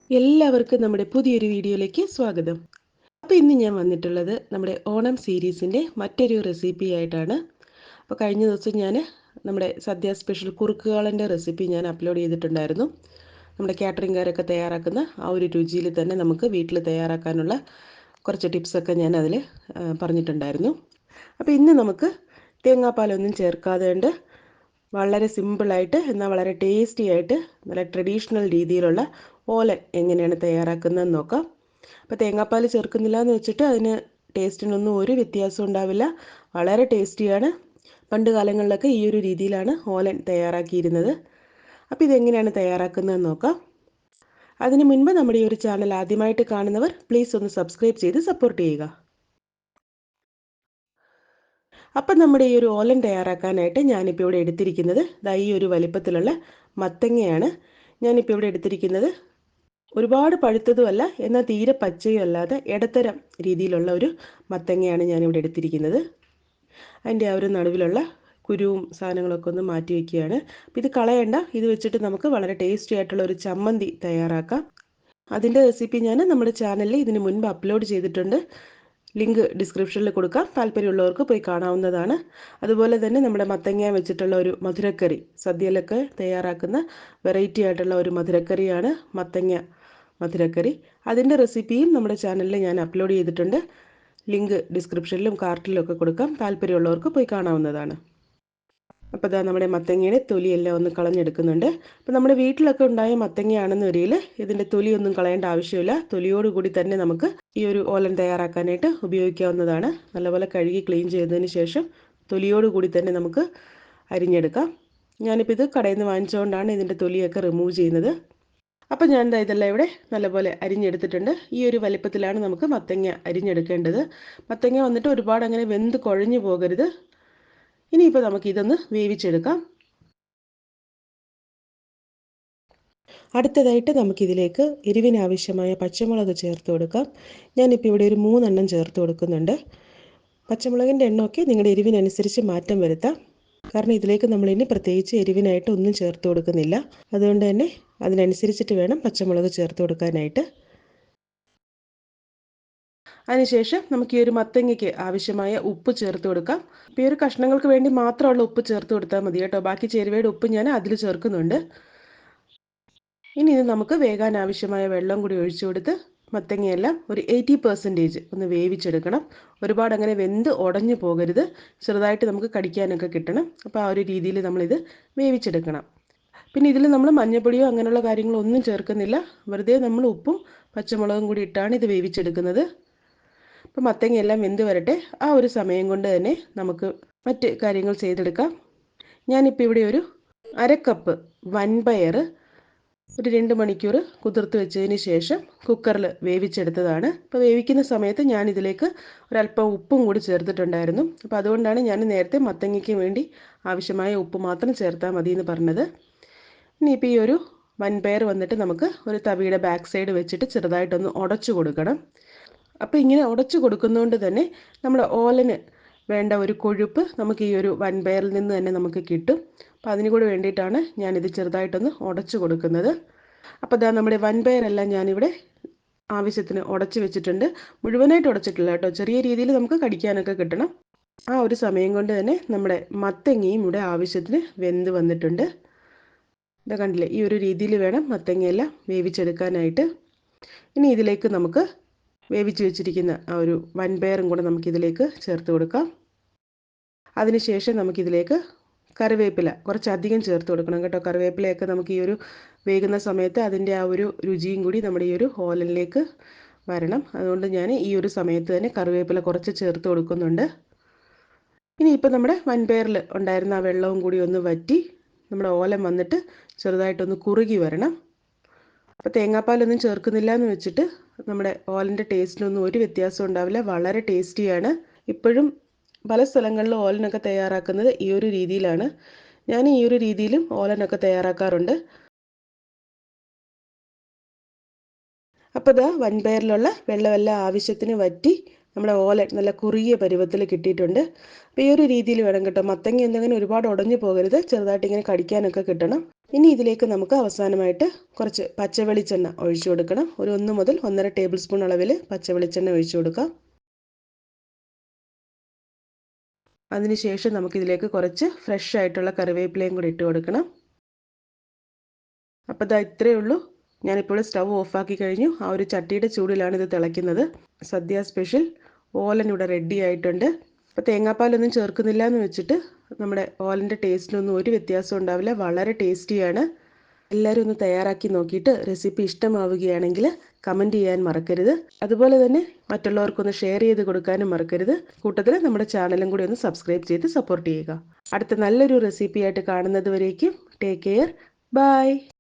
എല്ലാവർക്കും നമ്മുടെ പുതിയൊരു വീഡിയോയിലേക്ക് സ്വാഗതം. അപ്പോൾ ഇന്ന് ഞാൻ വന്നിട്ടുള്ളത് നമ്മുടെ ഓണം സീരീസിൻ്റെ മറ്റൊരു റെസിപ്പി ആയിട്ടാണ്. അപ്പോൾ കഴിഞ്ഞ ദിവസം ഞാൻ നമ്മുടെ സദ്യ സ്പെഷ്യൽ കുറുക്കുകാളൻ്റെ റെസിപ്പി ഞാൻ അപ്ലോഡ് ചെയ്തിട്ടുണ്ടായിരുന്നു. നമ്മുടെ കാറ്ററിംഗുകാരൊക്കെ തയ്യാറാക്കുന്ന ആ ഒരു രുചിയിൽ തന്നെ നമുക്ക് വീട്ടിൽ തയ്യാറാക്കാനുള്ള കുറച്ച് ടിപ്സൊക്കെ ഞാൻ അതിൽ പറഞ്ഞിട്ടുണ്ടായിരുന്നു. അപ്പോൾ ഇന്ന് നമുക്ക് തേങ്ങാപ്പാലൊന്നും ചേർക്കാതെ കൊണ്ട് വളരെ സിമ്പിളായിട്ട് എന്നാൽ വളരെ ടേസ്റ്റി ആയിട്ട് നല്ല ട്രഡീഷണൽ രീതിയിലുള്ള ഓലൻ എങ്ങനെയാണ് തയ്യാറാക്കുന്നതെന്ന് നോക്കാം. അപ്പോൾ തേങ്ങാപ്പാൽ ചേർക്കുന്നില്ല എന്ന് വെച്ചിട്ട് അതിന് ടേസ്റ്റിനൊന്നും ഒരു വ്യത്യാസം ഉണ്ടാവില്ല. വളരെ ടേസ്റ്റിയാണ്. പണ്ട് കാലങ്ങളിലൊക്കെ ഈ ഒരു രീതിയിലാണ് ഓലൻ തയ്യാറാക്കിയിരുന്നത്. അപ്പോൾ ഇതെങ്ങനെയാണ് തയ്യാറാക്കുന്നതെന്ന് നോക്കാം. അതിന് മുൻപ് നമ്മുടെ ഈ ഒരു ചാനൽ ആദ്യമായിട്ട് കാണുന്നവർ പ്ലീസ് ഒന്ന് സബ്സ്ക്രൈബ് ചെയ്ത് സപ്പോർട്ട് ചെയ്യുക. അപ്പം നമ്മുടെ ഈ ഒരു ഓലൻ തയ്യാറാക്കാനായിട്ട് ഞാനിപ്പോൾ ഇവിടെ എടുത്തിരിക്കുന്നത് ഈ ഒരു വലിപ്പത്തിലുള്ള മത്തങ്ങയാണ് ഞാനിപ്പോൾ ഇവിടെ എടുത്തിരിക്കുന്നത്. ഒരുപാട് പഴുത്തതുമല്ല, എന്നാൽ തീരെ പച്ചയും അല്ലാതെ ഇടത്തരം രീതിയിലുള്ള ഒരു മത്തങ്ങയാണ് ഞാനിവിടെ എടുത്തിരിക്കുന്നത്. അതിൻ്റെ ആ ഒരു നടുവിലുള്ള കുരുവും സാധനങ്ങളൊക്കെ ഒന്ന് മാറ്റി വയ്ക്കുകയാണ്. അപ്പോൾ ഇത് കളയണ്ട, ഇത് വെച്ചിട്ട് നമുക്ക് വളരെ ടേസ്റ്റി ആയിട്ടുള്ള ഒരു ചമ്മന്തി തയ്യാറാക്കാം. അതിൻ്റെ റെസിപ്പി ഞാൻ നമ്മുടെ ചാനലിൽ ഇതിന് മുൻപ് അപ്ലോഡ് ചെയ്തിട്ടുണ്ട്. ലിങ്ക് ഡിസ്ക്രിപ്ഷനിൽ കൊടുക്കാം, താല്പര്യമുള്ളവർക്ക് പോയി കാണാവുന്നതാണ്. അതുപോലെ തന്നെ നമ്മുടെ മത്തങ്ങ വെച്ചിട്ടുള്ള ഒരു മധുരക്കറി, സദ്യയിലൊക്കെ തയ്യാറാക്കുന്ന വെറൈറ്റി ആയിട്ടുള്ള ഒരു മധുരക്കറിയാണ് മത്തങ്ങ മധുരക്കറി. അതിൻ്റെ റെസിപ്പിയും നമ്മുടെ ചാനലിൽ ഞാൻ അപ്ലോഡ് ചെയ്തിട്ടുണ്ട്. ലിങ്ക് ഡിസ്ക്രിപ്ഷനിലും കാർട്ടിലും ഒക്കെ കൊടുക്കാം, താല്പര്യമുള്ളവർക്ക് പോയി കാണാവുന്നതാണ്. അപ്പോൾ ഇതാ നമ്മുടെ മത്തങ്ങയുടെ തൊലിയെല്ലാം ഒന്ന് കളഞ്ഞെടുക്കുന്നുണ്ട്. അപ്പോൾ നമ്മുടെ വീട്ടിലൊക്കെ ഉണ്ടായ മത്തങ്ങയാണെന്ന് വരിയിൽ ഇതിൻ്റെ തൊലിയൊന്നും കളയേണ്ട ആവശ്യമില്ല. തൊലിയോടുകൂടി തന്നെ നമുക്ക് ഈ ഒരു ഓലൻ തയ്യാറാക്കാനായിട്ട് ഉപയോഗിക്കാവുന്നതാണ്. നല്ലപോലെ കഴുകി ക്ലീൻ ചെയ്തതിന് ശേഷം തൊലിയോടുകൂടി തന്നെ നമുക്ക് അരിഞ്ഞെടുക്കാം. ഞാനിപ്പോൾ ഇത് കടയിൽ നിന്ന് വാങ്ങിച്ചുകൊണ്ടാണ് ഇതിൻ്റെ തൊലിയൊക്കെ റിമൂവ് ചെയ്യുന്നത്. അപ്പോൾ ഞാൻ ഇതെല്ലാം ഇവിടെ നല്ലപോലെ അരിഞ്ഞെടുത്തിട്ടുണ്ട്. ഈ ഒരു വലിപ്പത്തിലാണ് നമുക്ക് മത്തങ്ങ അരിഞ്ഞെടുക്കേണ്ടത്. മത്തങ്ങ വന്നിട്ട് ഒരുപാട് അങ്ങനെ വെന്ത് കുഴഞ്ഞു പോകരുത്. ഇനിയിപ്പോൾ നമുക്ക് ഇതൊന്ന് വേവിച്ചെടുക്കാം. അടുത്തതായിട്ട് നമുക്കിതിലേക്ക് എരിവിനാവശ്യമായ പച്ചമുളക് ചേർത്ത് കൊടുക്കാം. ഞാനിപ്പോൾ ഇവിടെ ഒരു 3 എണ്ണം ചേർത്ത് കൊടുക്കുന്നുണ്ട്. പച്ചമുളകിൻ്റെ എണ്ണമൊക്കെ നിങ്ങളുടെ എരിവിനനുസരിച്ച് മാറ്റം വരുത്താം. കാരണം ഇതിലേക്ക് നമ്മളിനി പ്രത്യേകിച്ച് എരിവിനായിട്ട് ഒന്നും ചേർത്ത് കൊടുക്കുന്നില്ല. അതുകൊണ്ട് തന്നെ അതിനനുസരിച്ചിട്ട് വേണം പച്ചമുളക് ചേർത്ത് കൊടുക്കാനായിട്ട്. അതിനുശേഷം നമുക്ക് ഈ ഒരു മത്തങ്ങയ്ക്ക് ആവശ്യമായ ഉപ്പ് ചേർത്ത് കൊടുക്കാം. അപ്പോൾ ഈ ഒരു കഷ്ണങ്ങൾക്ക് വേണ്ടി മാത്രമുള്ള ഉപ്പ് ചേർത്ത് കൊടുത്താൽ മതി കേട്ടോ. ബാക്കി ചേരുവയുടെ ഉപ്പ് ഞാൻ അതിൽ ചേർക്കുന്നുണ്ട്. ഇനി ഇത് നമുക്ക് വേകാൻ ആവശ്യമായ വെള്ളം കൂടി ഒഴിച്ചു കൊടുത്ത് മത്തങ്ങയെല്ലാം ഒരു 80% ഒന്ന് വേവിച്ചെടുക്കണം. ഒരുപാട് അങ്ങനെ വെന്ത് ഉടഞ്ഞു പോകരുത്. ചെറുതായിട്ട് നമുക്ക് കടിക്കാനൊക്കെ കിട്ടണം. അപ്പോൾ ആ ഒരു രീതിയിൽ നമ്മളിത് വേവിച്ചെടുക്കണം. പിന്നെ ഇതിൽ നമ്മൾ മഞ്ഞൾപ്പൊടിയോ അങ്ങനെയുള്ള കാര്യങ്ങളൊന്നും ചേർക്കുന്നില്ല. വെറുതെ നമ്മൾ ഉപ്പും പച്ചമുളകും കൂടി ഇട്ടാണ് ഇത് വേവിച്ചെടുക്കുന്നത്. അപ്പോൾ മത്തങ്ങയെല്ലാം വെന്ത് വരട്ടെ. ആ ഒരു സമയം കൊണ്ട് തന്നെ നമുക്ക് മറ്റ് കാര്യങ്ങൾ ചെയ്തെടുക്കാം. ഞാനിപ്പോൾ ഇവിടെ ഒരു 1/2 കപ്പ് വൻപയർ ഒരു 2 മണിക്കൂർ കുതിർത്ത് വെച്ചതിന് ശേഷം കുക്കറിൽ വേവിച്ചെടുത്തതാണ്. അപ്പോൾ വേവിക്കുന്ന സമയത്ത് ഞാനിതിലേക്ക് ഒരല്പം ഉപ്പും കൂടി ചേർത്തിട്ടുണ്ടായിരുന്നു. അപ്പോൾ അതുകൊണ്ടാണ് ഞാൻ നേരത്തെ മത്തങ്ങയ്ക്ക് വേണ്ടി ആവശ്യമായ ഉപ്പ് മാത്രം ചേർത്താൽ മതി എന്ന് പറഞ്ഞത്. ഇനിയിപ്പോൾ ഈ ഒരു വൻപയർ വന്നിട്ട് നമുക്ക് ഒരു തവിയുടെ ബാക്ക് സൈഡ് വെച്ചിട്ട് ചെറുതായിട്ടൊന്ന് ഉടച്ചു കൊടുക്കണം. അപ്പോൾ ഇങ്ങനെ ഉടച്ചു കൊടുക്കുന്നതുകൊണ്ട് തന്നെ നമ്മുടെ ഓലന് വേണ്ട ഒരു കൊഴുപ്പ് നമുക്ക് ഈ ഒരു വൻപയറിൽ നിന്ന് തന്നെ നമുക്ക് കിട്ടും. അപ്പോൾ അതിന് കൂടി വേണ്ടിയിട്ടാണ് ഞാനിത് ചെറുതായിട്ടൊന്ന് ഉടച്ചു കൊടുക്കുന്നത്. അപ്പോൾ ഇതാ നമ്മുടെ വൻപയറെല്ലാം ഞാനിവിടെ ആവശ്യത്തിന് ഉടച്ചു വെച്ചിട്ടുണ്ട്. മുഴുവനായിട്ട് ഉടച്ചിട്ടില്ല കേട്ടോ, ചെറിയ രീതിയിൽ നമുക്ക് കടിക്കാനൊക്കെ കിട്ടണം. ആ ഒരു സമയം കൊണ്ട് തന്നെ നമ്മുടെ മത്തങ്ങയും ഇവിടെ ആവശ്യത്തിന് വെന്ത് വന്നിട്ടുണ്ട്. ഇതാ കണ്ടില്ലേ, ഈ ഒരു രീതിയിൽ വേണം മത്തങ്ങയെല്ലാം വേവിച്ചെടുക്കാനായിട്ട്. ഇനി ഇതിലേക്ക് നമുക്ക് വേവിച്ച് വെച്ചിരിക്കുന്ന ആ ഒരു വൻപയറും കൂടെ നമുക്കിതിലേക്ക് ചേർത്ത് കൊടുക്കാം. അതിനുശേഷം നമുക്കിതിലേക്ക് കറിവേപ്പില കുറച്ചധികം ചേർത്ത് കൊടുക്കണം കേട്ടോ. കറിവേപ്പിലയൊക്കെ നമുക്ക് ഈ ഒരു വേകുന്ന സമയത്ത് അതിൻ്റെ ആ ഒരു രുചിയും കൂടി നമ്മുടെ ഈ ഒരു ഓലനിലേക്ക് വരണം. അതുകൊണ്ട് ഞാൻ ഈ ഒരു സമയത്ത് തന്നെ കറിവേപ്പില കുറച്ച് ചേർത്ത് കൊടുക്കുന്നുണ്ട്. ഇനിയിപ്പോൾ നമ്മുടെ വൻപയറിൽ ഉണ്ടായിരുന്ന ആ വെള്ളവും കൂടി ഒന്ന് വറ്റി നമ്മുടെ ഓലൻ വന്നിട്ട് ചെറുതായിട്ടൊന്ന് കുറുകി വരണം. അപ്പോൾ തേങ്ങാപ്പാലൊന്നും ചേർക്കുന്നില്ല എന്ന് വെച്ചിട്ട് നമ്മുടെ ഓലൻ്റെ ടേസ്റ്റിനൊന്നും ഒരു വ്യത്യാസം ഉണ്ടാവില്ല. വളരെ ടേസ്റ്റിയാണ്. ഇപ്പോഴും പല സ്ഥലങ്ങളിലും ഓലനൊക്കെ തയ്യാറാക്കുന്നത് ഈ ഒരു രീതിയിലാണ്. ഞാൻ ഈ ഒരു രീതിയിലും ഓലനൊക്കെ തയ്യാറാക്കാറുണ്ട്. അപ്പോൾ ഇതാ വൻപയറിലുള്ള വെള്ളമെല്ലാം ആവശ്യത്തിന് വറ്റി നമ്മുടെ ഓലൻ നല്ല കുറുകിയ പരുവത്തിൽ കിട്ടിയിട്ടുണ്ട്. അപ്പോൾ ഈ ഒരു രീതിയിൽ വേണം കേട്ടോ. മത്തങ്ങ എന്തെങ്കിലും ഒരുപാട് ഉടഞ്ഞു പോകരുത്, ചെറുതായിട്ട് ഇങ്ങനെ കടിക്കാനൊക്കെ കിട്ടണം. ഇനി ഇതിലേക്ക് നമുക്ക് അവസാനമായിട്ട് കുറച്ച് പച്ച വെളിച്ചെണ്ണ ഒഴിച്ചു കൊടുക്കണം. ഒരു 1 മുതൽ 1.5 ടേബിൾ സ്പൂൺ അളവിൽ പച്ച വെളിച്ചെണ്ണ ഒഴിച്ചു കൊടുക്കാം. അതിനുശേഷം നമുക്കിതിലേക്ക് കുറച്ച് ഫ്രഷ് ആയിട്ടുള്ള കറിവേപ്പിലയും കൂടി ഇട്ട് കൊടുക്കണം. അപ്പോൾ ഇതാ ഇത്രയേ ഉള്ളൂ. ഞാനിപ്പോൾ സ്റ്റവ് ഓഫാക്കി കഴിഞ്ഞു. ആ ഒരു ചട്ടിയുടെ ചൂടിലാണ് ഇത് തിളയ്ക്കുന്നത്. സദ്യ സ്പെഷ്യൽ ഓലൻ ഇവിടെ റെഡി ആയിട്ടുണ്ട്. അപ്പോൾ തേങ്ങാപ്പാലൊന്നും ചേർക്കുന്നില്ല എന്ന് വെച്ചിട്ട് നമ്മുടെ ഓലൻ്റെ ടേസ്റ്റിനൊന്നും ഒരു വ്യത്യാസം ഉണ്ടാവില്ല. വളരെ ടേസ്റ്റിയാണ്. എല്ലാവരും ഒന്ന് തയ്യാറാക്കി നോക്കിയിട്ട് റെസിപ്പി ഇഷ്ടമാവുകയാണെങ്കിൽ കമൻറ്റ് ചെയ്യാൻ മറക്കരുത്. അതുപോലെ തന്നെ മറ്റുള്ളവർക്കൊന്ന് ഷെയർ ചെയ്ത് കൊടുക്കാനും മറക്കരുത്. കൂട്ടത്തിൽ നമ്മുടെ ചാനലും കൂടി ഒന്ന് സബ്സ്ക്രൈബ് ചെയ്ത് സപ്പോർട്ട് ചെയ്യുക. അടുത്ത നല്ലൊരു റെസിപ്പിയായിട്ട് കാണുന്നത് വരേക്കും ടേക്ക് കെയർ. ബൈ.